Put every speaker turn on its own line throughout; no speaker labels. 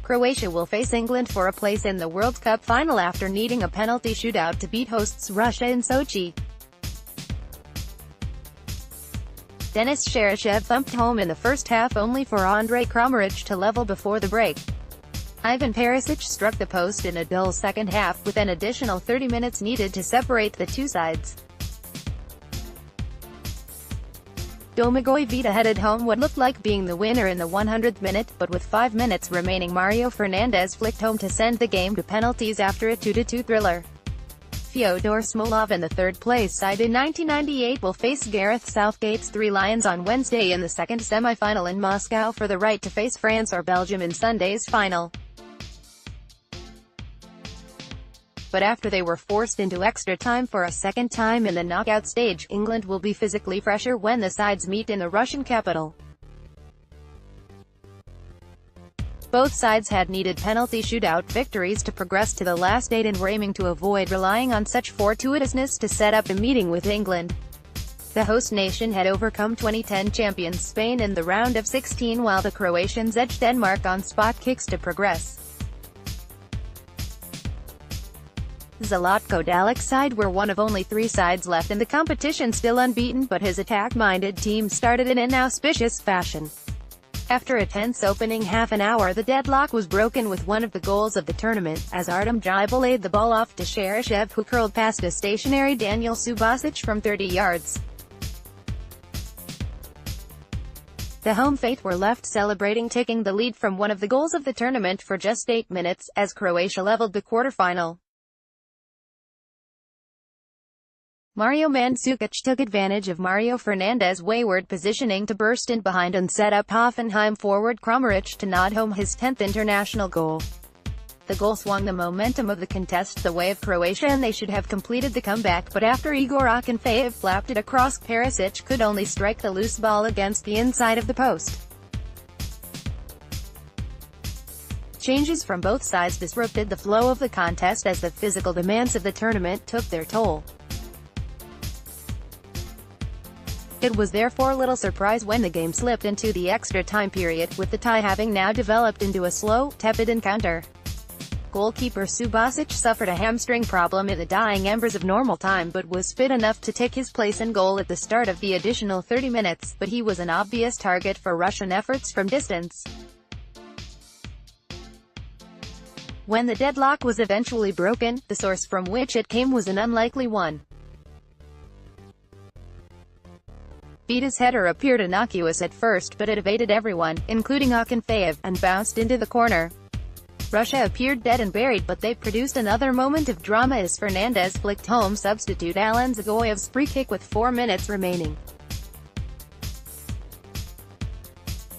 Croatia will face England for a place in the World Cup final after needing a penalty shootout to beat hosts Russia in Sochi. Denis Cheryshev thumped home in the first half only for Andrej Kramaric to level before the break. Ivan Perisic struck the post in a dull second half, with an additional 30 minutes needed to separate the two sides. Domagoj Vida headed home what looked like being the winner in the 100th minute, but with 5 minutes remaining Mario Fernandes flicked home to send the game to penalties after a 2-2 thriller. Fyodor Smolov and the third-place side in 1998 will face Gareth Southgate's Three Lions on Wednesday in the second semi-final in Moscow for the right to face France or Belgium in Sunday's final. But after they were forced into extra time for a second time in the knockout stage, England will be physically fresher when the sides meet in the Russian capital. Both sides had needed penalty shootout victories to progress to the last 8 and were aiming to avoid relying on such fortuitousness to set up a meeting with England. The host nation had overcome 2010 champions Spain in the round of 16, while the Croatians edged Denmark on spot kicks to progress. Zlatko Dalic's side were one of only 3 sides left in the competition still unbeaten, but his attack-minded team started in an auspicious fashion. After a tense opening half an hour, the deadlock was broken with one of the goals of the tournament, as Artem Djibal laid the ball off to Cheryshev, who curled past a stationary Daniel Subasic from 30 yards. The home fate were left celebrating taking the lead from one of the goals of the tournament for just 8 minutes, as Croatia leveled the quarterfinal. Mario Mandzukic took advantage of Mario Fernandes' wayward positioning to burst in behind and set up Hoffenheim forward Kramaric to nod home his 10th international goal. The goal swung the momentum of the contest the way of Croatia, and they should have completed the comeback, but after Igor Akinfeev flapped it across, Perisic could only strike the loose ball against the inside of the post. Changes from both sides disrupted the flow of the contest as the physical demands of the tournament took their toll. It was therefore little surprise when the game slipped into the extra time period, with the tie having now developed into a slow, tepid encounter. Goalkeeper Subasic suffered a hamstring problem in the dying embers of normal time, but was fit enough to take his place in goal at the start of the additional 30 minutes, but he was an obvious target for Russian efforts from distance. When the deadlock was eventually broken, the source from which it came was an unlikely one. Vida's header appeared innocuous at first, but it evaded everyone, including Akinfeev, and bounced into the corner. Russia appeared dead and buried, but they produced another moment of drama as Fernandes flicked home substitute Alan Zagoyev's free kick with 4 minutes remaining.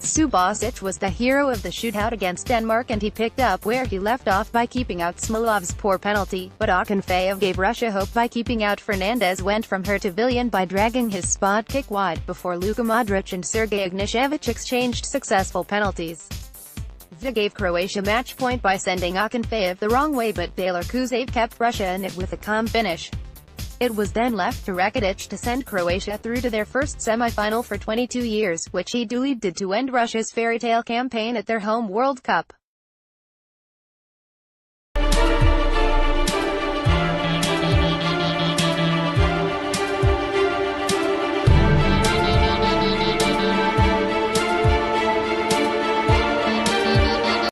Subasic was the hero of the shootout against Denmark, and he picked up where he left off by keeping out Smolov's poor penalty, but Akinfeev gave Russia hope by keeping out Fernandes went from her to Villian by dragging his spot kick wide, before Luka Modric and Sergei Ignashevich exchanged successful penalties. Vida gave Croatia match point by sending Akinfeev the wrong way, but Daler Kuzev kept Russia in it with a calm finish. It was then left to Rakitic to send Croatia through to their first semi-final for 22 years, which he duly did to end Russia's fairy tale campaign at their home World Cup.